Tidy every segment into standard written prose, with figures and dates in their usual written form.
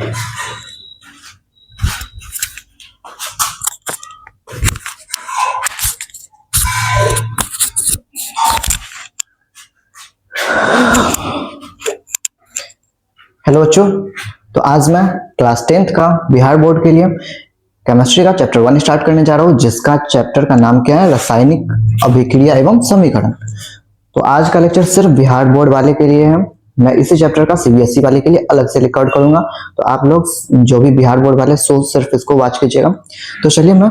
Hello बच्चों, तो आज मैं क्लास 10th का बिहार बोर्ड के लिए केमिस्ट्री का चैप्टर 1 स्टार्ट करने जा रहा हूँ, जिसका चैप्टर का नाम क्या है, रासायनिक अभिक्रिया एवं समीकरण। तो आज का लेक्चर सिर्फ बिहार बोर्ड वाले के लिए है। मैं इसी चैप्टर का सीबीएसई वाले के लिए अलग से रिकॉर्ड करूंगा, तो आप लोग जो भी बिहार बोर्ड वाले सो सिर्फ इसको वॉच कीजिएगा। तो चलिए मैं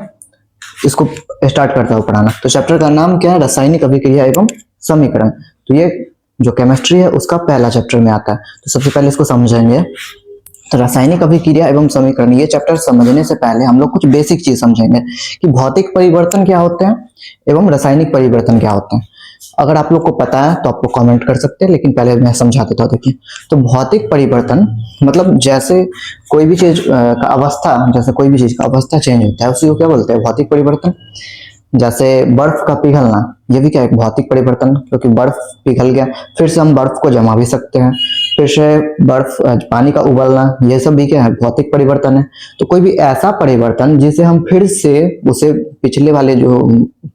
इसको स्टार्ट करता हूँ पढ़ाना। तो चैप्टर का नाम क्या है, रासायनिक अभिक्रिया एवं समीकरण। तो ये जो केमिस्ट्री है उसका पहला चैप्टर में आता है। तो सबसे पहले इसको समझेंगे। तो रासायनिक अभिक्रिया एवं समीकरण, ये चैप्टर समझने से पहले हम लोग कुछ बेसिक चीज समझेंगे कि भौतिक परिवर्तन क्या होते हैं एवं रासायनिक परिवर्तन क्या होते हैं। अगर आप लोग को पता है तो आप लोग कमेंट कर सकते हैं, लेकिन पहले मैं समझा देता हूँ। देखिए, तो भौतिक परिवर्तन मतलब जैसे कोई भी चीज का अवस्था, जैसे कोई भी चीज का अवस्था चेंज होता है उसी को क्या बोलते हैं, भौतिक परिवर्तन। जैसे बर्फ का पिघलना, ये भी क्या है, भौतिक परिवर्तन, क्योंकि बर्फ पिघल गया, फिर से हम बर्फ को जमा भी सकते हैं। फिर से बर्फ, पानी का उबलना, ये सब भी क्या है, भौतिक परिवर्तन है। तो कोई भी ऐसा परिवर्तन जिसे हम फिर से उसे पिछले वाले जो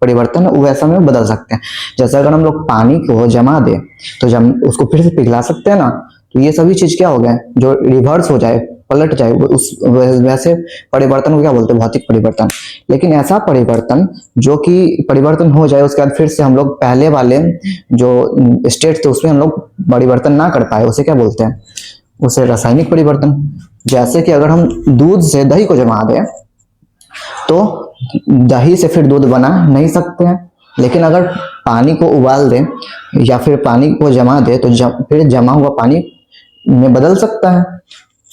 परिवर्तन है वो वैसा में बदल सकते हैं। जैसे अगर हम लोग पानी को जमा दे तो जब उसको फिर से पिघला सकते हैं ना, तो ये सभी चीज क्या हो गए, जो रिवर्स हो जाए, पलट जाए, उस वैसे परिवर्तन को क्या बोलते हैं, भौतिक परिवर्तन। लेकिन ऐसा परिवर्तन जो कि परिवर्तन हो जाए उसके बाद फिर से हम लोग पहले वाले जो स्टेट थे उसमें हम लोग परिवर्तन ना कर पाए, उसे क्या बोलते हैं, उसे रासायनिक परिवर्तन। जैसे कि अगर हम दूध से दही को जमा दें तो दही से फिर दूध बना नहीं सकते हैं, लेकिन अगर पानी को उबाल दें या फिर पानी को जमा दे तो फिर जमा हुआ पानी में बदल सकता है।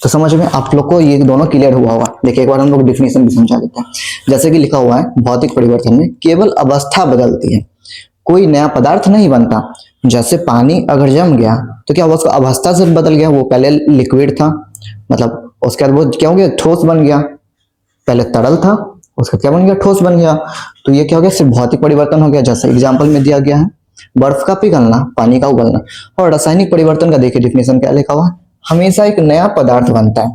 तो समझ में आप लोग को ये दोनों क्लियर हुआ होगा। देखिए, एक बार हम लोग डिफिनेशन भी समझा देते हैं। जैसे कि लिखा हुआ है, भौतिक परिवर्तन में केवल अवस्था बदलती है, कोई नया पदार्थ नहीं बनता। जैसे पानी अगर जम गया तो क्या हुआ, उसका अवस्था से बदल गया, वो पहले लिक्विड था, मतलब उसके बाद वो क्या हो गया, ठोस बन गया। पहले तरल था, उसका क्या बन गया, ठोस बन गया। तो ये क्या हो गया, सिर्फ भौतिक परिवर्तन हो गया। जैसे एग्जाम्पल में दिया गया है, बर्फ का पिघलना, पानी का उबलना। और रासायनिक परिवर्तन का देखिए डिफिनेशन क्या लिखा हुआ है, हमेशा एक नया पदार्थ बनता है।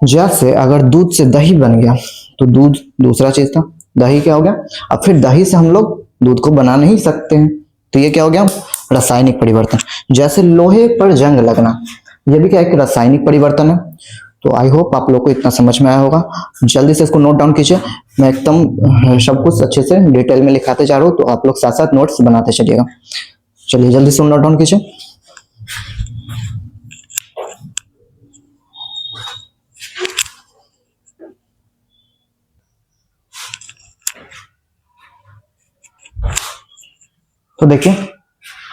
जैसे अगर दूध से दही बन गया तो दूध दूसरा चीज था, दही क्या हो गया, अब फिर दही से हम लोग दूध को बना नहीं सकते हैं, तो ये क्या हो गया, रासायनिक परिवर्तन। जैसे लोहे पर जंग लगना, ये भी क्या एक रासायनिक परिवर्तन है। तो आई होप आप लोग को इतना समझ में आया होगा। जल्दी से इसको नोट डाउन कीजिए। मैं एकदम सब कुछ अच्छे से डिटेल में लिखाते जा रहा हूँ, तो आप लोग साथ साथ नोट्स बनाते चलिएगा। चलिए जल्दी से नोट डाउन कीजिए। तो देखिए,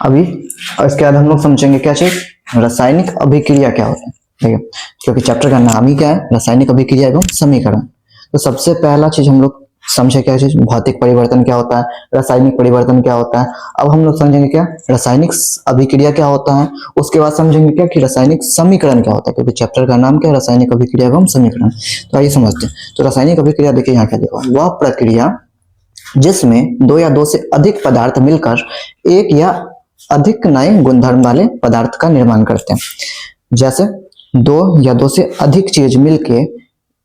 अभी इसके बाद हम लोग समझेंगे क्या चीज, रासायनिक अभिक्रिया क्या होता है। ठीक है, क्योंकि चैप्टर का नाम ही क्या है, रासायनिक अभिक्रिया एवं समीकरण। तो सबसे पहला चीज हम लोग समझे क्या चीज, भौतिक परिवर्तन क्या होता है, रासायनिक परिवर्तन क्या होता है। अब हम लोग समझेंगे क्या, रासायनिक अभिक्रिया क्या होता है। उसके बाद समझेंगे क्या कि रासायनिक समीकरण क्या होता है, क्योंकि चैप्टर का नाम क्या है, रासायनिक अभिक्रिया एवं समीकरण। तो आइए समझते हैं। तो रासायनिक अभिक्रिया देखिए यहाँ क्या लिखा है, वह प्रक्रिया जिसमें दो या दो से अधिक पदार्थ मिलकर एक या अधिक नए गुणधर्म वाले पदार्थ का निर्माण करते हैं। जैसे दो या दो से अधिक चीज मिलके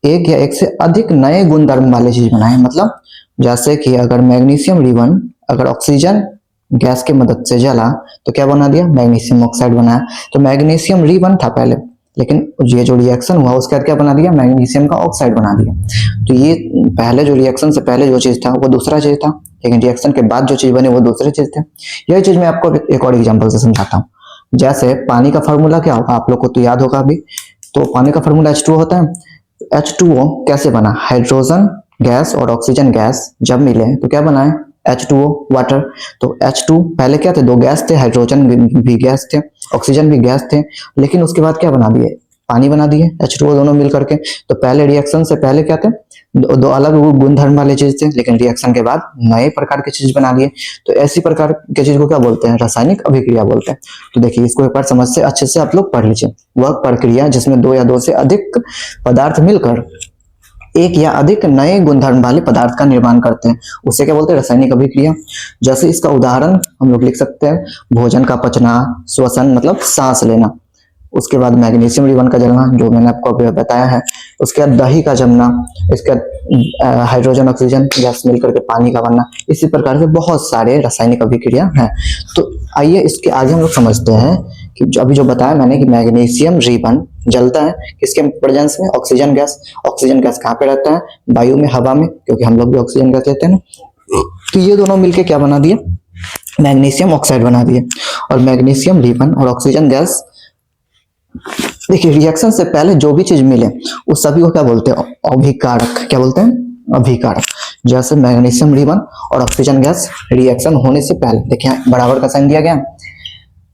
एक या एक से अधिक नए गुणधर्म वाले चीज बनाए। मतलब जैसे कि अगर मैग्नीशियम रिबन अगर ऑक्सीजन गैस की मदद से जला तो क्या बना दिया, मैग्नीशियम ऑक्साइड बनाया। तो मैग्नीशियम रिबन था पहले, लेकिन ये जो रिएक्शन हुआ उसके बाद क्या बना दिया, मैग्नीशियम का ऑक्साइड बना दिया। तो ये पहले जो रिएक्शन से पहले जो चीज था वो दूसरा चीज था, लेकिन रिएक्शन के बाद जो चीज बनी वो दूसरी चीज थे। यही चीज मैं आपको एक और एग्जांपल से समझाता हूँ। जैसे पानी का फार्मूला क्या होगा, आप लोग को तो याद होगा अभी। तो पानी का फार्मूला H2O होता है। H2O कैसे बना, हाइड्रोजन गैस और ऑक्सीजन गैस जब मिले तो क्या बना है, H2O वाटर। तो H2 पहले क्या थे, दो गैस थे, हाइड्रोजन भी गैस थे, ऑक्सीजन भी गैस थे, लेकिन उसके बाद क्या बना दिए, पानी बना दिए, H2O दोनों मिल करके। तो पहले रिएक्शन से पहले क्या थे, दो अलग गुणधर्म वाले चीज थे, लेकिन रिएक्शन के बाद नए प्रकार की चीज बना दिए। तो ऐसी प्रकार की चीज को क्या बोलते हैं, रासायनिक अभिक्रिया बोलते हैं। तो देखिए, इसको एक बार समझ से अच्छे से आप लोग पढ़ लीजिए। वह प्रक्रिया जिसमें दो या दो से अधिक पदार्थ मिलकर एक या अधिक नए गुणधर्म वाले पदार्थ का निर्माण करते हैं, उसे क्या बोलते हैं, रासायनिक अभिक्रिया। जैसे इसका उदाहरण हम लोग लिख सकते हैं, भोजन का पचना, श्वसन मतलब सांस लेना। उसके बाद मैग्नीशियम रिबन का जलना जो मैंने आपको अभी बताया है, उसके बाद दही का जमना, इसके बाद हाइड्रोजन ऑक्सीजन गैस मिलकर के पानी का बनना। इसी प्रकार से बहुत सारे रासायनिक अभिक्रिया हैं। तो आइए इसके आगे हम लोग समझते हैं कि जो बताया मैंने कि मैग्नीशियम रिबन जलता है किसके प्रेजेंस में, ऑक्सीजन गैस। ऑक्सीजन गैस कहाँ पे रहता है, वायु में, हवा में, क्योंकि हम लोग भी ऑक्सीजन गैस लेते हैं ना। तो ये दोनों मिलके क्या बना दिए, मैग्नीशियम ऑक्साइड बना दिए। और मैग्नीशियम रिबन और ऑक्सीजन गैस, देखिए रिएक्शन से पहले जो भी चीज मिले उस सभी को क्या बोलते हैं, अभिकारक। क्या बोलते हैं, अभिकारक। जैसे मैग्नीशियम रिबन और ऑक्सीजन गैस रिएक्शन होने से पहले, देखिए बराबर का साइन दिया गया,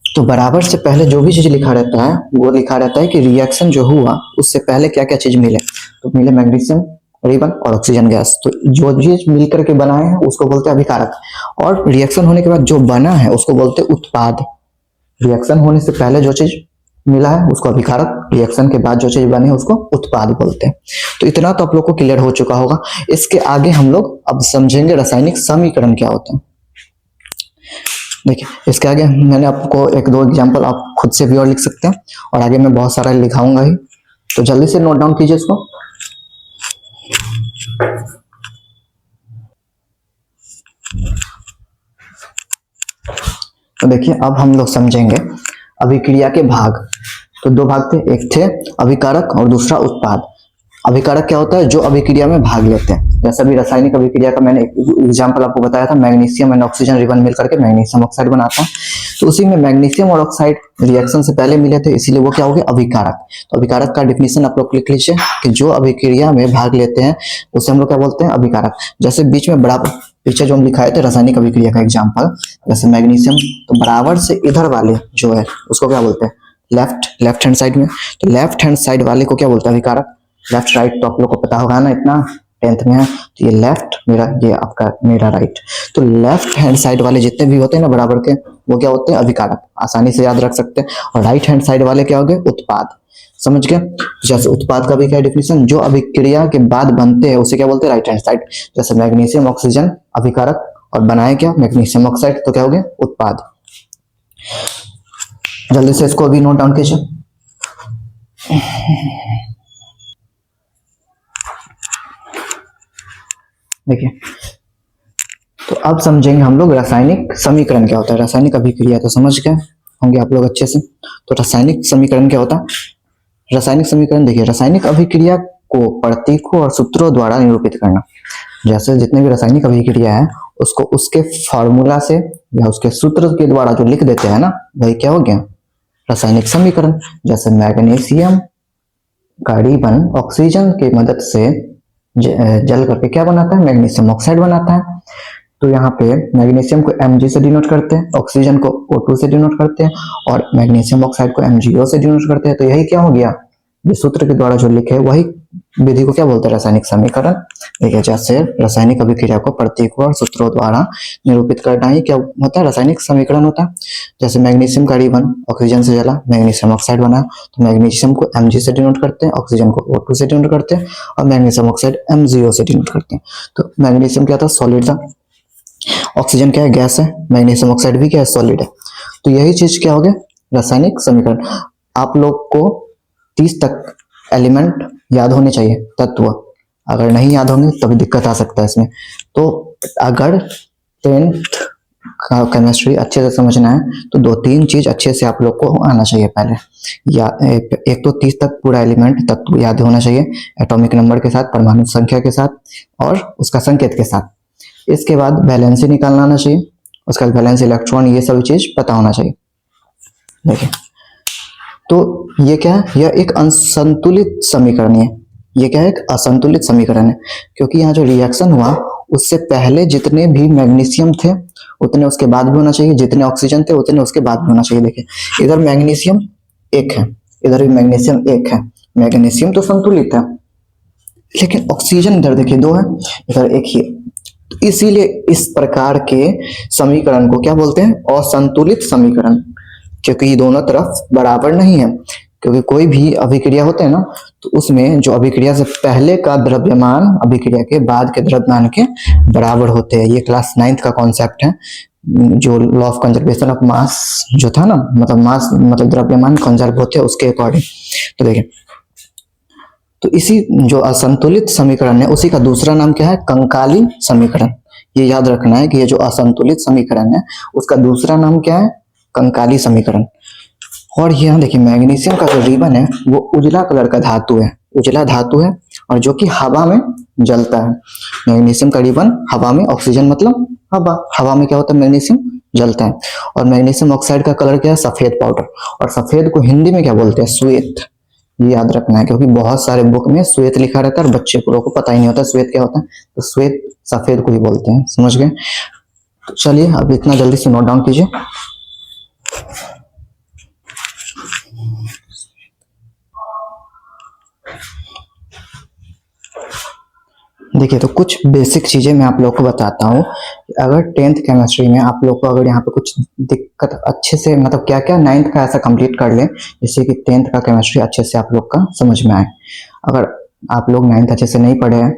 तो बराबर से पहले जो भी चीज लिखा रहता है वो लिखा रहता है कि रिएक्शन जो हुआ उससे पहले क्या क्या चीज मिले। तो मिले मैग्नीशियम रिबन और ऑक्सीजन गैस, तो जो चीज मिलकर के बनाए हैं उसको बोलते हैं अभिकारक। और रिएक्शन होने के बाद जो बना है उसको बोलते हैं उत्पाद। रिएक्शन होने से पहले जो चीज मिला है उसको अभिकारक, रिएक्शन के बाद जो चीज बनी है उसको उत्पाद बोलते हैं। तो इतना तो आप लोग को क्लियर हो चुका होगा। इसके आगे हम लोग अब समझेंगे रासायनिक समीकरण क्या होता है। देखिए इसके आगे मैंने आपको एक दो एग्जांपल आप खुद से भी और लिख सकते हैं, और आगे मैं बहुत सारा लिखाऊंगा ही, तो जल्दी से नोट डाउन कीजिए इसको। तो देखिए अब हम लोग समझेंगे अभिक्रिया के भाग। तो दो भाग थे, एक थे अभिकारक और दूसरा उत्पाद। अभिकारक क्या होता है, जो अभिक्रिया में भाग लेते हैं। जैसा भी रासायनिक अभिक्रिया का मैंने एग्जांपल आपको बताया था, मैग्नीशियम एंड ऑक्सीजन रिबन मिलकर के मैग्नीशियम ऑक्साइड बनाता है। तो उसी में मैग्नीशियम और ऑक्साइड रिएक्शन से पहले मिले थे, इसीलिए वो क्या हो गया, अभिकारक। तो अभिकारक का डिफिनेशन आप लोग लिख लीजिए कि जो अभिक्रिया में भाग लेते हैं उसे हम लोग क्या बोलते हैं, अभिकारक। जैसे बीच में बराबर पीछे जो हम लिखाए थे रासायनिक अभिक्रिया का एग्जाम्पल, जैसे मैग्नीशियम, तो बराबर से इधर वाले जो है उसको क्या बोलते हैं, लेफ्ट हैंड साइड में। तो लेफ्ट हैंड साइड वाले को क्या बोलते हैं, अभिकारक। लेफ्ट राइट तो आप लोग को पता होगा ना, इतना 10th में है। तो ये लेफ्ट मेरा, ये आपका मेरा राइट। तो लेफ्ट हैंड साइड वाले जितने भी होते हैं ना बराबर के, वो क्या होते हैं, अभिकारक। आसानी से याद रख सकते हैं। और राइट हैंड साइड वाले क्या हो गए, उत्पाद। समझ गए। जैसे उत्पाद का भी क्या डिफिनेशन, जो अभिक्रिया के बाद बनते हैं उसे क्या बोलते हैं, राइट हैंड साइड। जैसे मैग्नीशियम ऑक्सीजन अभिकारक, और बनाए क्या, मैग्नीशियम ऑक्साइड, तो क्या हो गया, उत्पाद। जल्दी से इसको भी नोट डाउन कीजिए। देखिए तो अब समझेंगे हम लोग रासायनिक समीकरण क्या होता है। रासायनिक अभिक्रिया तो समझ गए होंगे आप लोग अच्छे से। तो रासायनिक समीकरण क्या होता है, रासायनिक समीकरण देखिए, रासायनिक अभिक्रिया को प्रतीकों और सूत्रों द्वारा निरूपित करना। जैसे जितने भी रासायनिक अभिक्रिया है उसको उसके फॉर्मूला से या उसके सूत्र के द्वारा जो लिख देते हैं ना, वही क्या हो गया, रासायनिक समीकरण। जैसे मैग्नीशियम का रिबन ऑक्सीजन की मदद से जल करके क्या बनाता है, मैग्नीशियम ऑक्साइड बनाता है। तो यहाँ पे मैग्नीशियम को Mg से डिनोट करते हैं, ऑक्सीजन को O2 से डिनोट करते हैं, और मैग्नीशियम ऑक्साइड को MgO से डिनोट करते हैं। तो यही क्या हो गया, ये सूत्र के द्वारा जो लिखे वही विधि को क्या बोलते हैं, रासायनिक समीकरण। देखिए जैसे रासायनिक अभिक्रिया को प्रतीकों और सूत्रों द्वारा निरूपित करना ही क्या होता है, रासायनिक समीकरण होता है। जैसे मैग्नीशियम का रिबन ऑक्सीजन से जला, मैग्नीशियम ऑक्साइड बना, तो मैग्नीशियम को Mg से डिनोट करते हैं, ऑक्सीजन को O2 से डिनोट करते हैं, और मैग्नीशियम ऑक्साइड MgO से डिनोट करते हैं। तो मैग्नीशियम क्या था, सॉलिड था, ऑक्सीजन क्या है, गैस है, मैग्नीशियम ऑक्साइड भी क्या है, सॉलिड है। तो यही चीज क्या हो गया, रासायनिक समीकरण। आप लोग को 30 तक एलिमेंट याद होने चाहिए, तत्व। अगर नहीं याद होंगे तभी दिक्कत आ सकता है इसमें। तो अगर 10th का केमिस्ट्री अच्छे से समझना है तो 2-3 चीज अच्छे से आप लोग को आना चाहिए पहले। या एक तो 30 तक पूरा एलिमेंट तत्व याद होना चाहिए, एटॉमिक नंबर के साथ, परमाणु संख्या के साथ, और उसका संकेत के साथ। इसके बाद वैलेंसी निकालना आना चाहिए, उसका वैलेंस इलेक्ट्रॉन, ये सभी चीज पता होना चाहिए। देखिए तो ये क्या है, यह एक असंतुलित समीकरण है। ये क्या है, एक असंतुलित समीकरण है, क्योंकि यहाँ जो रिएक्शन हुआ उससे पहले जितने भी मैग्नीशियम थे उतने उसके बाद भी होना चाहिए, जितने ऑक्सीजन थे उतने उसके बाद भी होना चाहिए। देखिए इधर मैग्नीशियम 1 है, इधर भी मैग्नीशियम 1 है। मैग्नीशियम तो संतुलित है, लेकिन ऑक्सीजन इधर देखिए 2 है, इधर 1 ही है। इसीलिए इस प्रकार के समीकरण को क्या बोलते हैं, असंतुलित समीकरण, क्योंकि ये दोनों तरफ बराबर नहीं है। क्योंकि कोई भी अभिक्रिया होते हैं ना, तो उसमें जो अभिक्रिया से पहले का द्रव्यमान अभिक्रिया के बाद के द्रव्यमान के बराबर होते हैं। ये क्लास 9th का कॉन्सेप्ट है, जो law of conservation of mass जो था ना, मतलब मास मतलब द्रव्यमान कंजर्व होते हैं उसके अकॉर्डिंग। तो देखिए, तो इसी जो असंतुलित समीकरण है उसी का दूसरा नाम क्या है, कंकाली समीकरण। ये याद रखना है कि ये जो असंतुलित समीकरण है उसका दूसरा नाम क्या है, कंकाली समीकरण। और यहाँ देखिए, मैग्नीशियम का जो रिबन है वो उजला कलर का धातु है, उजला धातु है, और जो कि हवा में जलता है। मैग्नीशियम का रिबन हवा में, ऑक्सीजन मतलब हवा, हवा में क्या होता है, मैग्नीशियम जलता है। और मैग्नीशियम ऑक्साइड का कलर क्या है, सफेद पाउडर। और सफेद को हिंदी में क्या बोलते हैं, श्वेत। ये याद रखना है क्योंकि बहुत सारे बुक में श्वेत लिखा रहता है और बच्चे को पता ही नहीं होता श्वेत क्या होता है। तो श्वेत सफेद को ही बोलते हैं, समझ गए। तो चलिए अब इतना जल्दी से नोट डाउन कीजिए। देखिए, तो कुछ बेसिक चीजें मैं आप लोग को बताता हूँ। अगर 10th केमिस्ट्री में आप लोग को अगर यहाँ पे कुछ दिक्कत अच्छे से, मतलब क्या क्या 9th का ऐसा कंप्लीट कर लें जिससे कि 10th का केमिस्ट्री अच्छे से आप लोग का समझ में आए। अगर आप लोग 9th अच्छे से नहीं पढ़े हैं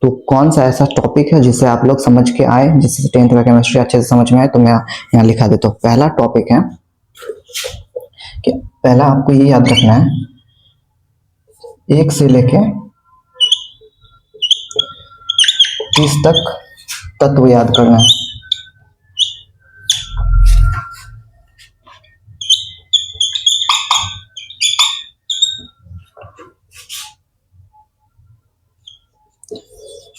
तो कौन सा ऐसा टॉपिक है जिससे आप लोग समझ के आए, जिससे 10th का केमिस्ट्री अच्छे से समझ में आए, तो मैं यहाँ लिखा देता हूँ। पहला टॉपिक है कि पहला आपको ये याद रखना है, 1 से लेके 30 तक तत्व याद करना है।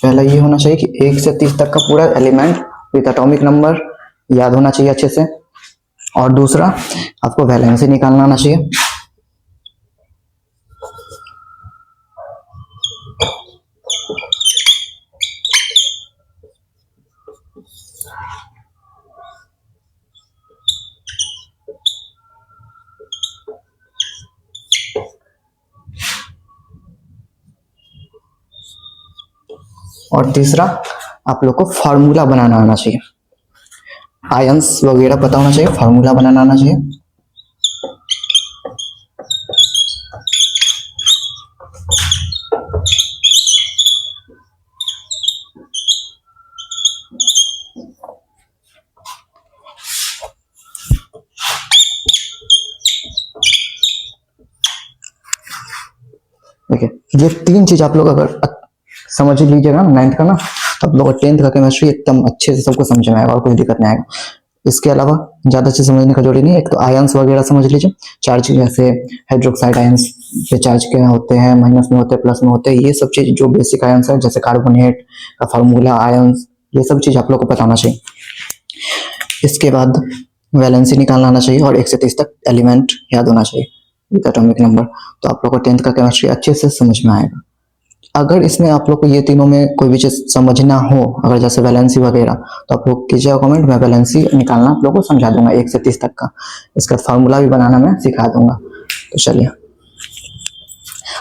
पहला ये होना चाहिए कि 1 से 30 तक का पूरा एलिमेंट विद एटॉमिक नंबर याद होना चाहिए अच्छे से। और दूसरा, आपको वैलेंसी निकालना आना चाहिए। और तीसरा, आप लोग को फार्मूला बनाना आना चाहिए। आयंस वगैरह पता होना चाहिए, फार्मूला बनाना आना चाहिए। देखिए, ये 3 चीज आप लोग अगर समझ लीजिएगा 9th का ना, तो आप लोग 10th का केमिस्ट्री एकदम अच्छे से सबको समझ में आएगा और कोई दिक्कत नहीं आएगा। इसके अलावा ज्यादा चीज समझने का जरूरी नहीं है। एक तो आयंस वगैरह समझ लीजिए, चार्ज जैसे हाइड्रोक्साइड आयंस पे चार्ज क्या होते हैं, माइनस में होते हैं, प्लस में होते हैं, ये सब चीज जो बेसिक आयंस है, जैसे कार्बोनेट का फार्मूला, आयंस, ये सब चीज आप लोग को पता होना चाहिए। इसके बाद वैलेंसी निकालना आना चाहिए और 1 से 30 तक एलिमेंट याद होना चाहिए विद एटॉमिक नंबर। तो आप लोग को 10th का केमिस्ट्री अच्छे से समझ में आएगा। अगर इसमें आप लोग को ये तीनों में कोई भी चीज समझना हो, अगर जैसे वैलेंसी वगैरह, तो आप लोग कीजिएगा कमेंट, मैं वैलेंसी निकालना आप लोग को समझा दूंगा 1 से 30 तक का। इसका फार्मूला भी बनाना मैं सिखा दूंगा। तो चलिए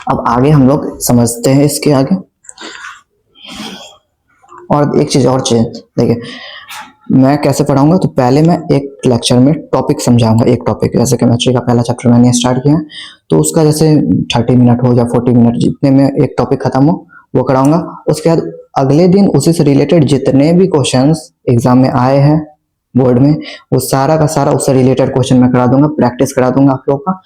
अब आगे हम लोग समझते हैं इसके आगे। और एक चीज और चीज देखिए, मैं कैसे पढ़ाऊंगा, तो पहले मैं एक लेक्चर में टॉपिक समझाऊंगा, एक टॉपिक। जैसे केमिस्ट्री का पहला चैप्टर मैंने स्टार्ट किया है, तो उसका जैसे 30 मिनट हो या 40 मिनट, जितने में एक टॉपिक खत्म हो वो कराऊंगा। उसके बाद अगले दिन उसी से रिलेटेड जितने भी क्वेश्चंस एग्जाम में आए हैं बोर्ड में, वो सारा का सारा उससे रिलेटेड क्वेश्चन मैं करा दूंगा, प्रैक्टिस करा दूंगा आप लोग का।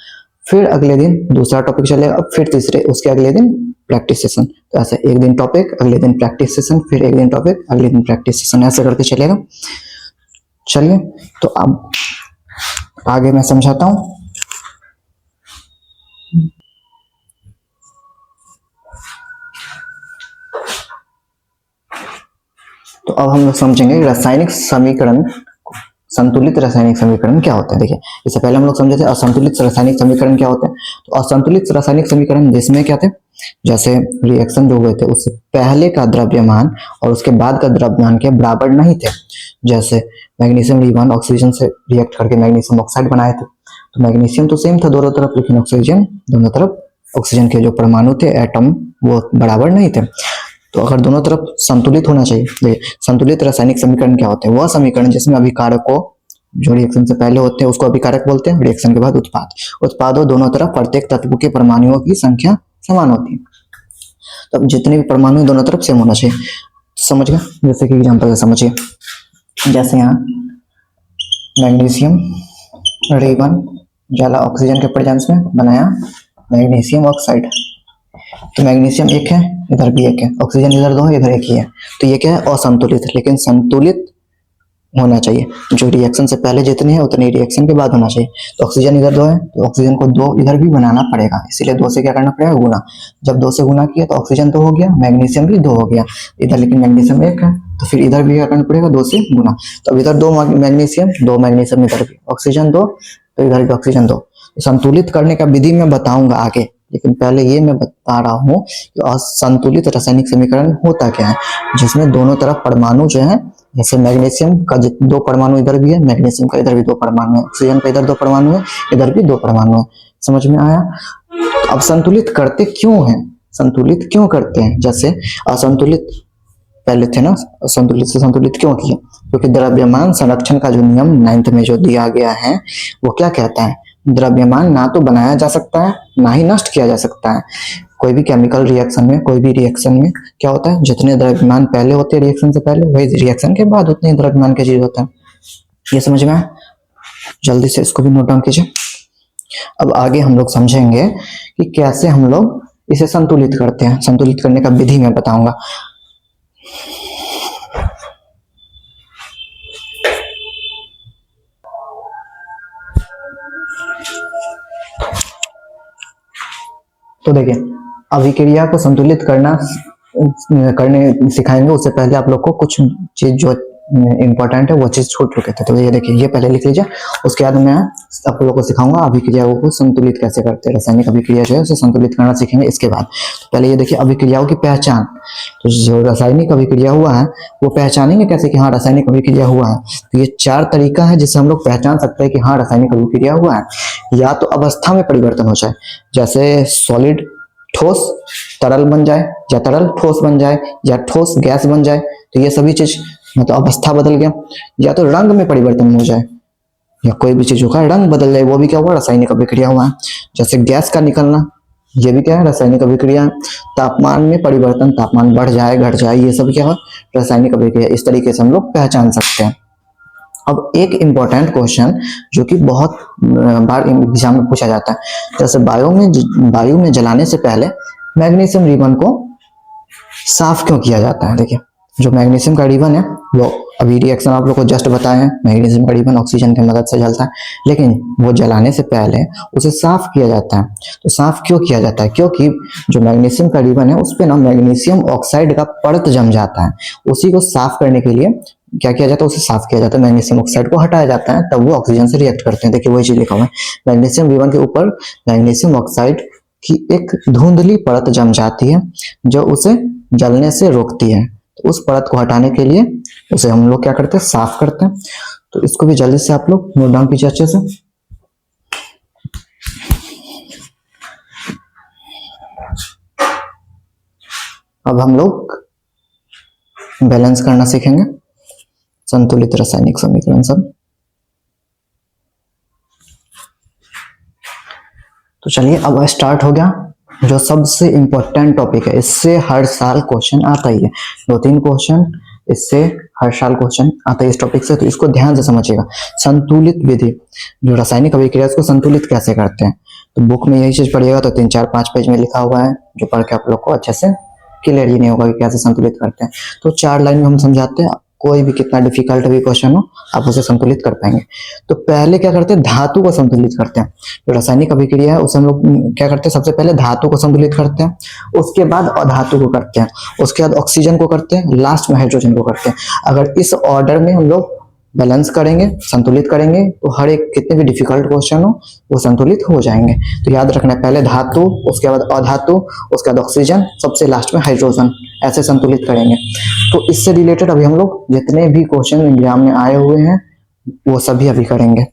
फिर अगले दिन दूसरा टॉपिक चलेगा, फिर तीसरे, उसके अगले दिन प्रैक्टिस सेशन। तो ऐसे एक दिन टॉपिक, अगले दिन प्रैक्टिस सेशन, फिर एक दिन टॉपिक, अगले दिन प्रैक्टिस सेशन, ऐसे करके चलेगा। चलिए तो अब आगे मैं समझाता हूं। तो अब हम लोग समझेंगे रासायनिक समीकरण, संतुलित रासायनिक समीकरण क्या होता है। देखिए, इससे पहले हम लोग समझे थे असंतुलित रासायनिक समीकरण क्या होता है। तो असंतुलित रासायनिक समीकरण जिसमें क्या थे, जैसे रिएक्शन जो हुए थे उससे पहले का द्रव्यमान और उसके बाद का द्रव्यमान के बराबर नहीं थे। जैसे मैग्नीशियम रिबन ऑक्सीजन से रिएक्ट करके मैग्नीशियम ऑक्साइड बनाए थे, तो मैग्नीशियम तो सेम था दोनों तरफ, लेकिन ऑक्सीजन दोनों तरफ, ऑक्सीजन के जो परमाणु थे, एटम, वो बराबर नहीं थे। तो अगर दोनों तरफ संतुलित होना चाहिए। संतुलित रासायनिक समीकरण क्या होते हैं, वह समीकरण जिसमें अभिकारकों जो रिएक्शन से पहले होते हैं उसको अभिकारक बोलते हैं, रिएक्शन के बाद उत्पाद। उत्पादों दोनों तरफ प्रत्येक तत्व के परमाणुओं की संख्या समान होती है। तो अब जितने भी परमाणु दोनों तरफ सेम होना चाहिए, समझ गए। जैसे कि एग्जाम्पल से समझिए, जैसे यहाँ मैग्नीशियम रिबन जला ऑक्सीजन के प्रेजेंस में बनाया मैग्नीशियम ऑक्साइड। तो मैग्नीशियम एक है, इधर भी एक है, ऑक्सीजन इधर दो है, इधर एक ही है। तो ये क्या है, असंतुलित, लेकिन संतुलित होना चाहिए। जो रिएक्शन से पहले जितनी है उतनी रिएक्शन के बाद होना चाहिए। तो ऑक्सीजन इधर दो है, तो ऑक्सीजन को दो इधर भी बनाना पड़ेगा, इसीलिए दो से क्या करना पड़ेगा, गुना। जब दो से गुना किया तो ऑक्सीजन दो हो गया, मैग्नीशियम भी दो हो गया, इधर लेकिन मैग्नीशियम एक है, तो फिर इधर भी क्या करना पड़ेगा, दो से गुना। तो अब इधर दो मैग्नीशियम इधर भी, ऑक्सीजन दो तो इधर भी ऑक्सीजन दो। तो संतुलित करने का विधि मैं बताऊंगा आगे, लेकिन पहले ये मैं बता रहा हूँ कि असंतुलित रासायनिक समीकरण होता क्या है, जिसमें दोनों तरफ परमाणु जो है, जैसे मैग्नीशियम का दो परमाणु इधर भी है, मैग्नीशियम का इधर भी दो परमाणु है, ऑक्सीजन का इधर दो परमाणु है, इधर भी दो परमाणु है। समझ में आया? अब संतुलित करते क्यों हैं, संतुलित क्यों करते हैं? जैसे असंतुलित पहले थे ना, संतुलित से संतुलित क्यों किए? क्योंकि द्रव्यमान संरक्षण का जो नियम 9th में जो दिया गया है वो क्या कहता है, द्रव्यमान ना तो बनाया जा सकता है ना ही नष्ट किया जा सकता है। कोई भी केमिकल रिएक्शन में, कोई भी रिएक्शन में क्या होता है, जितने द्रव्यमान पहले होते हैं रिएक्शन से पहले, वही रिएक्शन के बाद उतने द्रव्यमान की चीज होता है। ये समझ में आया? जल्दी से इसको भी नोट डाउन कीजिए। अब आगे हम लोग समझेंगे कि कैसे हम लोग इसे संतुलित करते हैं। संतुलित करने का विधि मैं बताऊंगा। तो देखिए, अभिक्रिया को संतुलित करने सिखाएंगे, उससे पहले आप लोग को कुछ चीज जो इंपॉर्टेंट है वो चीज छूट चुके थे। तो ये देखिए, ये पहले लिख लीजिए, उसके बाद मैं आप लोगों को सिखाऊंगा अभिक्रियाओं को संतुलित कैसे करते हैं। रासायनिक अभिक्रिया जो है उसे संतुलित करना सीखेंगे इसके बाद। तो पहले ये देखिए, अभिक्रियाओं की पहचान। तो जो रासायनिक अभिक्रिया हुआ है वो पहचानेंगे कैसे कि हाँ रासायनिक अभिक्रिया हुआ है। तो ये 4 तरीका है जिससे हम लोग पहचान सकते हैं कि हाँ रासायनिक अभिक्रिया हुआ है। या तो अवस्था में परिवर्तन हो जाए, जैसे सॉलिड ठोस तरल बन जाए, या तरल ठोस बन जाए, या ठोस गैस बन जाए, तो ये सभी चीज मतलब अवस्था बदल गया। या तो रंग में परिवर्तन हो जाए, या कोई भी चीजों का रंग बदल जाए, वो भी क्या हुआ, रासायनिक अभिक्रिया हुआ है। जैसे गैस का निकलना, ये भी क्या है, रासायनिक अभिक्रिया। तापमान में परिवर्तन, तापमान बढ़ जाए घट जाए, ये सब क्या है, रासायनिक अभिक्रिया। इस तरीके से हम लोग पहचान सकते हैं। अब एक इंपॉर्टेंट क्वेश्चन जो कि बहुत बार एग्जाम में पूछा जाता है, जैसे वायु में जलाने से पहले मैग्नीशियम रिबन को साफ क्यों किया जाता है। देखिए, जो मैग्नीशियम का रिबन है वो अभी रिएक्शन आप लोग को जस्ट बताए हैं, मैग्नीशियम का रिबन ऑक्सीजन की मदद से जलता है, लेकिन वो जलाने से पहले उसे साफ किया जाता है। तो साफ क्यों किया जाता है? क्योंकि जो मैग्नीशियम का रिबन है उस पे ना मैग्नीशियम ऑक्साइड का परत जम जाता है। उसी को साफ करने के लिए क्या किया जाता है, उसे साफ किया जाता है, मैग्नीशियम ऑक्साइड को हटाया जाता है, तब वो ऑक्सीजन से रिएक्ट करते हैं। देखिए वही चीज लिखा हुआ है, मैग्नीशियम रिबन के ऊपर मैग्नीशियम ऑक्साइड की एक धुंधली परत जम जाती है जो उसे जलने से रोकती है। तो उस परत को हटाने के लिए उसे हम लोग क्या करते हैं, साफ करते हैं। तो इसको भी जल्दी से आप लोग नोट डाउन कीजिए अच्छे से। अब हम लोग बैलेंस करना सीखेंगे, संतुलित रासायनिक समीकरण सब। तो चलिए अब स्टार्ट हो गया जो सबसे इंपॉर्टेंट टॉपिक है। इससे हर साल क्वेश्चन आता ही है, 2-3 क्वेश्चन इससे हर साल क्वेश्चन आता है इस टॉपिक से। तो इसको ध्यान से समझिएगा। संतुलित विधि, जो रासायनिक अभिक्रिया उसको संतुलित कैसे करते हैं। तो बुक में यही चीज पढ़िएगा तो 3-4-5 पेज में लिखा हुआ है, जो पढ़ के आप लोग को अच्छे से क्लियर ही नहीं होगा कि कैसे संतुलित करते हैं। तो 4 लाइन में हम समझाते हैं, कोई भी कितना डिफिकल्ट भी क्वेश्चन हो आप उसे संतुलित कर पाएंगे। तो पहले क्या करते हैं, धातु को संतुलित करते हैं। जो रासायनिक अभिक्रिया है उसे हम लोग क्या करते हैं, सबसे पहले धातु को संतुलित करते हैं, उसके बाद अधातु को करते हैं, उसके बाद ऑक्सीजन को करते हैं, लास्ट में हाइड्रोजन को करते हैं। अगर इस ऑर्डर में हम लोग बैलेंस करेंगे, संतुलित करेंगे, तो हर एक कितने भी डिफिकल्ट क्वेश्चन हो वो संतुलित हो जाएंगे। तो याद रखना, पहले धातु, उसके बाद अधातु, उसके बाद ऑक्सीजन, सबसे लास्ट में हाइड्रोजन, ऐसे संतुलित करेंगे। तो इससे रिलेटेड अभी हम लोग जितने भी क्वेश्चन एग्जाम में आए हुए हैं वो सभी अभी करेंगे।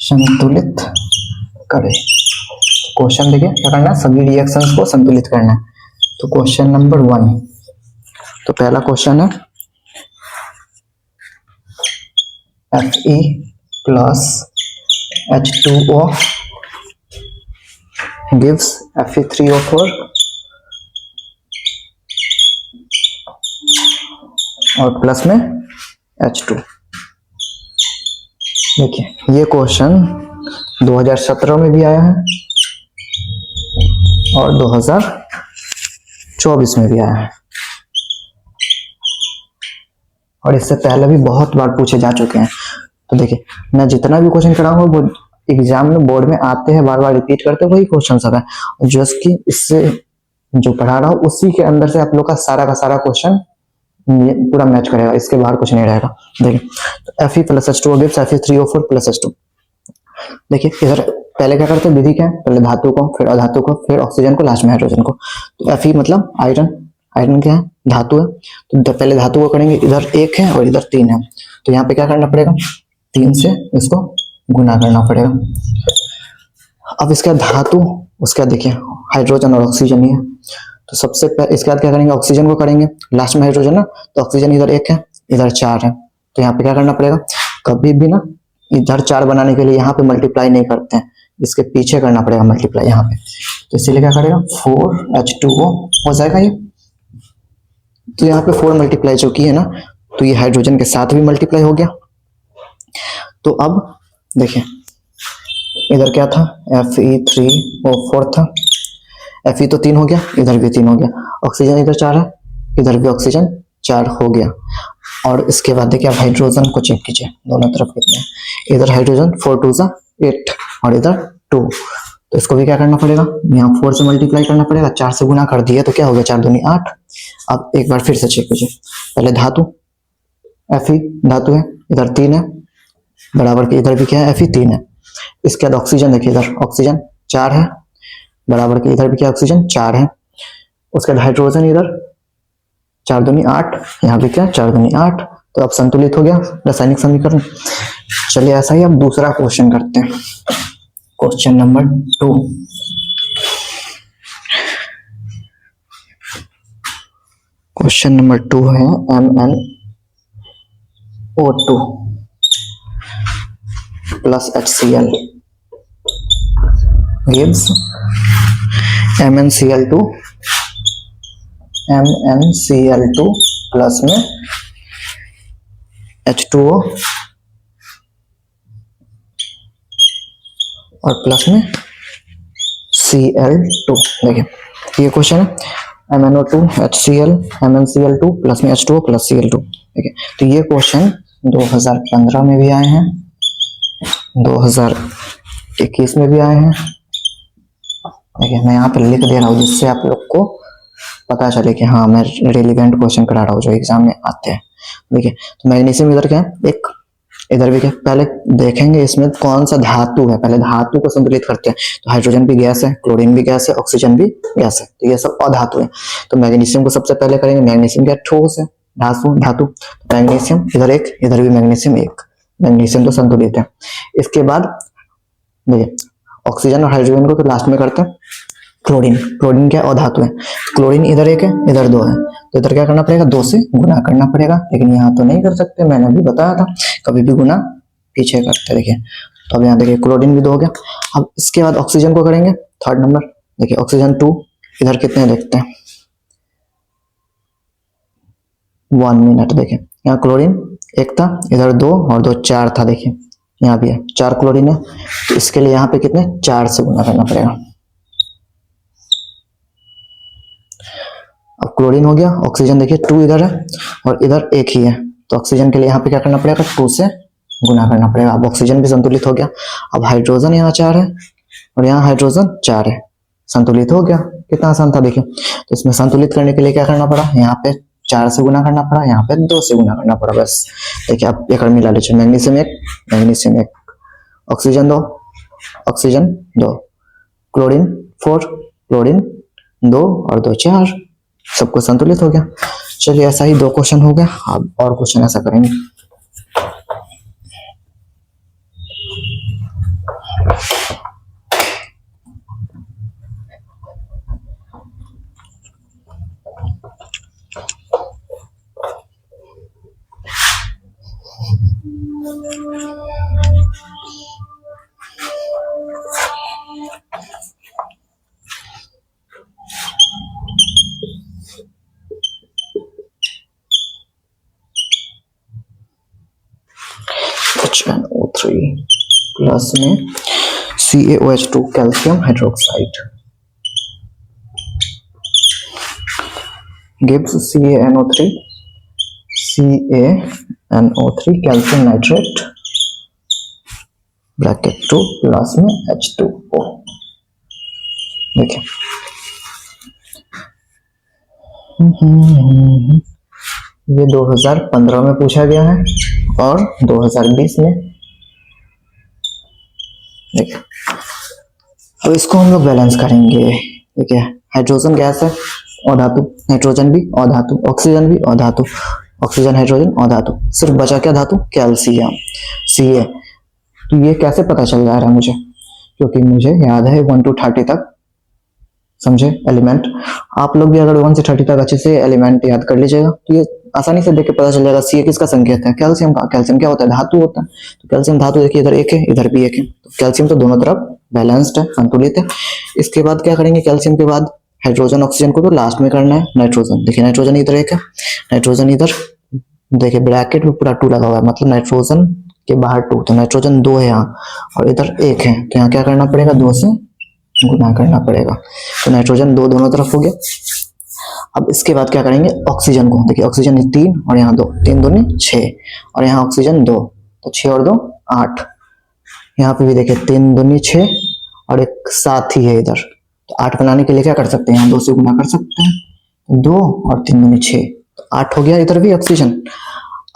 संतुलित करें। क्वेश्चन देखिए क्या करना है, सभी रिएक्शंस को संतुलित करना है। तो क्वेश्चन नंबर 1, तो पहला क्वेश्चन है Fe plus H2O gives Fe3O4 और प्लस में H2। देखिए ये क्वेश्चन 2017 में भी आया है और 2024 में भी आया है और इससे पहले भी बहुत बार पूछे जा चुके हैं। तो देखिए मैं जितना भी क्वेश्चन कराऊंगा वो एग्जाम में बोर्ड में आते हैं, बार बार रिपीट करते हैं, वही क्वेश्चन सब है। जस्ट कि इससे जो पढ़ा रहा हूँ उसी के अंदर से आप लोग का सारा क्वेश्चन पूरा मैच करेगा, इसके बाहर कुछ नहीं रहेगा। देखिए तो Fe plus H2O gives Fe3O4 plus H2। देखिए इधर पहले क्या करते हैं, विधि क्या है, पहले धातु को, फिर अधातु को, फिर ऑक्सीजन को, लास्ट में हाइड्रोजन को। तो Fe मतलब आयरन, आयरन क्या है, धातु है। तो पहले धातु को करेंगे, इधर 1 है और इधर 3 है, तो यहाँ पे क्या करना पड़ेगा, 3 से इसको गुना करना पड़ेगा। अब इसके बाद धातु, उसके बाद देखिए हाइड्रोजन और ऑक्सीजन ही है। तो सबसे पहले इसके बाद क्या करेंगे, ऑक्सीजन को करेंगे, लास्ट में हाइड्रोजन ना, तो ऑक्सीजन इधर 1 है, इधर 4 है। तो यहाँ पे क्या करना पड़ेगा, कभी भी ना इधर 4 बनाने के लिए यहाँ पे मल्टीप्लाई नहीं करते हैं, इसके पीछे करना पड़ेगा मल्टीप्लाई यहाँ पे। तो इसीलिए क्या करेगा, 4H2O हो जाएगा ये। तो यहाँ पे 4 मल्टीप्लाई जो की है ना, तो ये हाइड्रोजन के साथ भी मल्टीप्लाई हो गया। तो अब देखिए इधर क्या था, Fe3O4 था, Fe तो 3 हो गया, इधर भी 3 हो गया, ऑक्सीजन इधर 4 है, इधर भी ऑक्सीजन 4 हो गया। और इसके बाद देखिए आप हाइड्रोजन को चेक कीजिए, दोनों तरफ कितने हैं, इधर हाइड्रोजन 4 2 8 और इधर 2। तो इसको भी क्या करना पड़ेगा, यहाँ 4 से मल्टीप्लाई करना पड़ेगा, 4 से गुना कर दिया तो क्या हो गया, 4 दूनी 8। अब एक बार फिर से चेक कीजिए, पहले धातु, Fe धातु है, इधर 3 है, बराबर के इधर भी क्या है, Fe 3 है। इसके बाद ऑक्सीजन देखिए, इधर ऑक्सीजन 4 है, बराबर के इधर भी क्या ऑक्सीजन 4 है। उसके बाद हाइड्रोजन इधर 4 दूनी 8, यहाँ भी क्या 4 दूनी 8। तो अब संतुलित हो गया रासायनिक समीकरण। चलिए ऐसा ही अब दूसरा क्वेश्चन करते हैं, क्वेश्चन नंबर 2। क्वेश्चन नंबर 2 है MnO2 plus HCl gives MnCl2 plus में H2O और प्लस में Cl2। देखिए ये क्वेश्चन है, MnO2 HCl MnCl2 प्लस में H2O प्लस Cl2। देखिए तो ये क्वेश्चन 2015 में भी आए हैं, 2021 में भी आए हैं। देखिए मैं यहाँ पे लिख दे रहा हूँ जिससे आप लोग को पता चले कि हाँ मैं रेलिवेंट क्वेश्चन करा रहा हूँ जो एग्जाम में आते हैं। देखिए तो मैग्नीशियम इधर क्या है, एक, इधर भी क्या, पहले देखेंगे इसमें कौन सा धातु है, पहले धातु को संतुलित करते हैं। तो हाइड्रोजन भी गैस है, क्लोरीन भी गैस है, ऑक्सीजन भी गैस है, तो ये सब अधातु है। तो मैग्नीशियम को सबसे पहले करेंगे, मैग्नीशियम क्या ठोस है, धातु, मैग्नीशियम इधर 1, इधर भी मैग्नीशियम 1, मैग्नीशियम तो संतुलित है। इसके बाद देखिए ऑक्सीजन और हाइड्रोजन को तो लास्ट में करते हैं। क्लोरीन, क्लोरीन क्या अधातु है, क्लोरीन इधर 1 है, इधर 2 है, तो इधर क्या करना पड़ेगा, 2 से गुना करना पड़ेगा। लेकिन यहाँ तो नहीं कर सकते, मैंने भी बताया था कभी भी गुना पीछे करते। देखिए तो अब यहाँ देखिए क्लोरीन भी 2 हो गया। अब इसके बाद ऑक्सीजन को करेंगे, 3rd नंबर। देखिए ऑक्सीजन 2, इधर कितने देखते हैं, 1 मिनट। देखिए यहाँ क्लोरीन 1 था, इधर 2 और 2 4 था। देखिए यहाँ भी है 4 क्लोरीन है, तो इसके लिए यहाँ पे कितने 4 से गुना करना पड़ेगा। अब क्लोरीन हो गया, ऑक्सीजन देखिए 2 इधर है और इधर 1 ही है, तो ऑक्सीजन के लिए यहाँ पे क्या करना पड़ेगा, 2 से गुना करना पड़ेगा। अब ऑक्सीजन भी संतुलित हो गया। अब हाइड्रोजन यहाँ 4 है और यहाँ हाइड्रोजन 4 है, संतुलित हो गया। कितना आसान था देखिए। तो इसमें संतुलित करने के लिए क्या करना पड़ा, यहाँ पे 4 से गुना करना पड़ा, यहाँ पे 2 से गुना करना पड़ा, बस। देखिए आप एक मिला लीजिए, magnesium 1, magnesium 1, oxygen 2, oxygen 2, chlorine 4, chlorine 2 और 2 4, सबको संतुलित हो गया। चलिए ऐसा ही 2 क्वेश्चन हो गया। अब और क्वेश्चन ऐसा करेंगे। HNO3 प्लस में CaOH2 calcium hydroxide gives CaNO3 calcium nitrate bracket 2 plus में H2O। देखिए ये 2015 में पूछा गया है और 2020 में। देखिए अब इसको हम लोग बैलेंस करेंगे। देखिए हाइड्रोजन गैस है अधातु, नाइट्रोजन भी अधातु, ऑक्सीजन भी अधातु, ऑक्सीजन हाइड्रोजन अधातु, सिर्फ बचा क्या धातु? Calcium Ca। तो ये कैसे पता चल जा रहा है मुझे? क्योंकि मुझे याद है 1 to 30 तक, समझे एलिमेंट। आप लोग भी अगर 1 से 30 तक अच्छे से एलिमेंट याद कर लीजिएगा तो ये आसानी से देख के पता चल जाएगा। Ca किसका संकेत है? कैल्शियम का। कैल्शियम क्या होता है? धातु होता है। तो कैल्शियम धातु देखिए इधर एक है इधर भी एक है, तो कैल्शियम तो दोनों तरफ बैलेंस्ड है, संतुलित है। इसके बाद क्या करेंगे? कैल्शियम के बाद हाइड्रोजन ऑक्सीजन को तो लास्ट में करना है। नाइट्रोजन देखिए नाइट्रोजन इधर एक है, नाइट्रोजन इधर देखिए ब्रैकेट में पूरा 2 लगा हुआ है, मतलब नाइट्रोजन के बाहर 2, तो नाइट्रोजन 2 है यहाँ और इधर 1 है, तो यहाँ क्या करना पड़ेगा? 2 से गुना करना पड़ेगा। तो नाइट्रोजन 2 दोनों तरफ हो गया। अब इसके बाद क्या करेंगे? ऑक्सीजन को देखिए ऑक्सीजन 3 और यहाँ 2, 3 दूनी 6 और यहाँ ऑक्सीजन 2, तो 6 और 2 8। यहाँ पे भी देखिए 3 दूनी 6 और एक साथ ही है इधर, तो 8 बनाने के लिए क्या कर सकते हैं? यहाँ 2 से गुना कर सकते हैं, 2 और 3 दूनी 6, तो 8 हो गया। इधर भी ऑक्सीजन।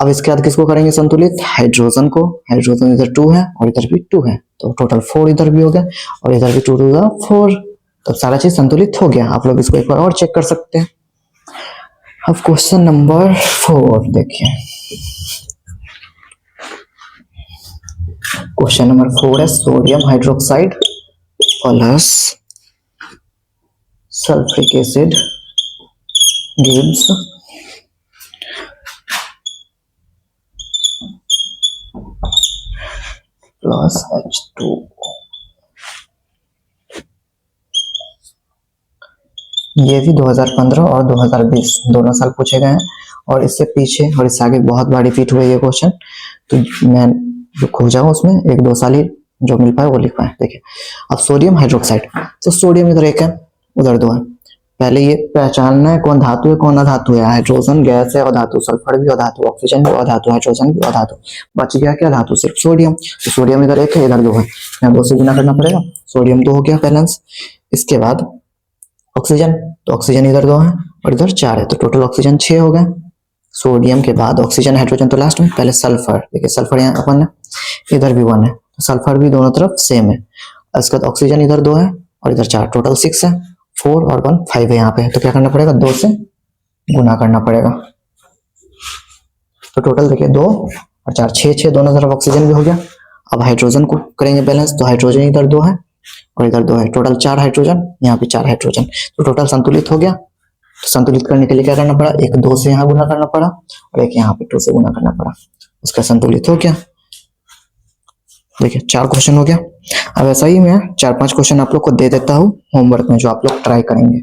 अब इसके बाद किसको करेंगे संतुलित? हाइड्रोजन को। हाइड्रोजन इधर 2 है और इधर भी 2 है, तो टोटल 4 इधर भी हो गया और इधर भी 2 2 4, तो सारा चीज संतुलित हो गया। आप लोग इसको एक बार और चेक कर सकते हैं। अब क्वेश्चन नंबर 4 देखिए, क्वेश्चन नंबर 4 है sodium hydroxide plus sulphuric acid gives plus H2O। ये भी 2015 और 2020 दोनों साल पूछे गए हैं और इससे पीछे और इससे आगे बहुत बार रिपीट हुए ये क्वेश्चन, तो मैं जो खोजा हूँ उसमें 1-2 साल ही जो मिल पाए वो लिख पाए। देखिए अब सोडियम हाइड्रोक्साइड, तो सोडियम इधर 1 है उधर 2 है। पहले ये पहचानना है कौन धातु है कौन अधातु है। हाइड्रोजन गैस है अधातु, सल्फर भी अधातु, ऑक्सीजन भी अधातु, हाइड्रोजन भी अधातु, बच गया क्या? धातु सिर्फ सोडियम। तो सोडियम इधर 1 है इधर 2 है, यहाँ 2 से गुना करना पड़ेगा, सोडियम 2 हो गया बैलेंस। इसके बाद ऑक्सीजन, तो ऑक्सीजन इधर 2 है और इधर 4 है, तो टोटल ऑक्सीजन 6 हो गए। सोडियम के बाद ऑक्सीजन हाइड्रोजन तो लास्ट में। पहले सल्फर, देखिए सल्फर यहाँ 1 है इधर भी 1 है, तो सल्फर भी दोनों तरफ सेम है। इसके बाद ऑक्सीजन इधर 2 है और इधर 4, टोटल 6 है। 4 और 1 5 है यहाँ पे, तो क्या करना पड़ेगा? 2 से गुना करना पड़ेगा, तो टोटल देखिए 2 और 4 6 6, दोनों तरफ ऑक्सीजन भी हो गया। अब हाइड्रोजन को करेंगे बैलेंस, तो हाइड्रोजन इधर 2 है और इधर 2 है, टोटल 4 हाइड्रोजन, यहाँ पे 4 हाइड्रोजन, तो टोटल संतुलित हो गया। तो संतुलित करने के लिए क्या करना पड़ा? एक 2 से यहाँ गुना करना पड़ा और एक यहाँ पे 2 से गुना करना पड़ा, उसका संतुलित हो गया। देखिए 4 क्वेश्चन हो गया। अब ऐसा ही मैं 4-5 क्वेश्चन आप लोग को दे देता हूँ होमवर्क में, जो आप लोग ट्राई करेंगे।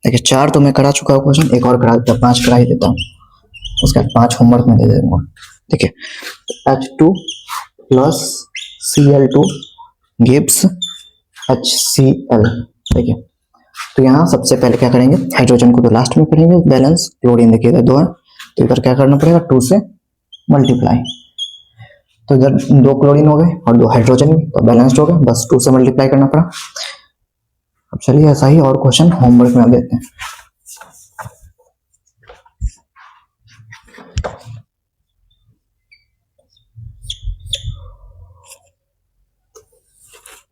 देखिए 4 तो मैं करा चुका हूँ क्वेश्चन, एक और करा देता हूँ, 5 करा ही देता हूँ, उसके बाद 5 होमवर्क में दे दूंगा। देखिए H2 plus Cl2 gives HCl। देखिए तो यहाँ सबसे पहले क्या करेंगे? हाइड्रोजन को तो लास्ट में करेंगे बैलेंस। क्लोरीन देखिए इधर 2 है, तो इधर क्या करना पड़ेगा? 2 से मल्टीप्लाई, तो इधर 2 क्लोरीन हो गए और 2 हाइड्रोजन भी, तो बैलेंस्ड हो गए, बस 2 से मल्टीप्लाई करना पड़ा। अब चलिए ऐसा ही और क्वेश्चन होमवर्क में देते हैं।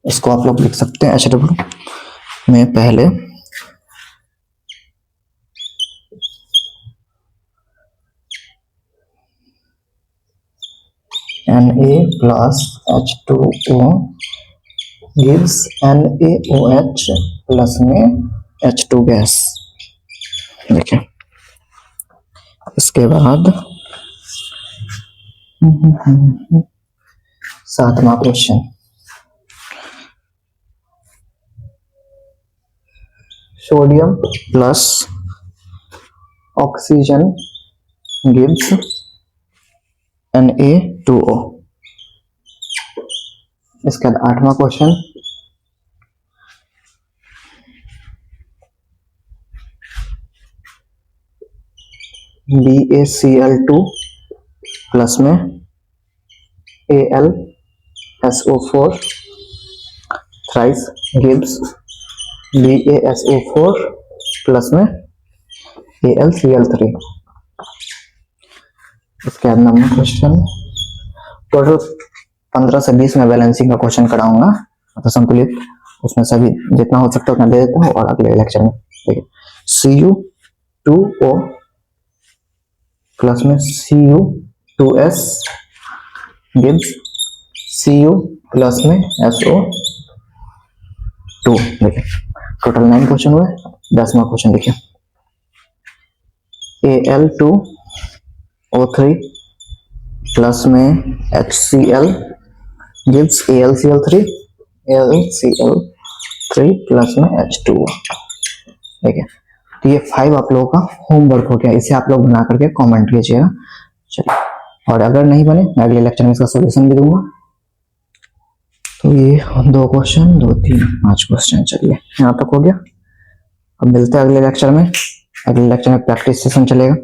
इसको आप लोग लिख सकते हैं H में पहले Na plus H2O gives NaOH plus में H2 गैस। देखिए इसके बाद 7वां question, sodium plus oxygen gives Na2O। इसके बाद 8वां क्वेश्चन, BaCl2 प्लस में AlSO4 thrice gives BaSO4 plus में AlCl3। इसके बाद 9वां क्वेश्चन, टोटल 15 से 20 में बैलेंसिंग का क्वेश्चन कराऊंगा, तो संतुलित उसमें सभी जितना हो सकता है उतना दे देता हूँ और अगले लेक्चर में देखिए। Cu2O प्लस में Cu2S गिव्स Cu प्लस में SO2। देखिए टोटल 9 क्वेश्चन हुए। 10वां क्वेश्चन देखिए, Al2O3 प्लस में HCl गिव्स AlCl3 प्लस में H2O। देखिए तो ये 5 आप लोगों का होमवर्क हो गया, इसे आप लोग बना करके कमेंट कीजिएगा। चलिए, और अगर नहीं बने मैं अगले लेक्चर में इसका सॉल्यूशन भी दूंगा। तो ये 2 क्वेश्चन, 2 3 5 क्वेश्चन, चलिए यहाँ तक हो गया। अब मिलते हैं अगले लेक्चर में। अगले लेक्चर में प्रैक्टिस सेशन चलेगा।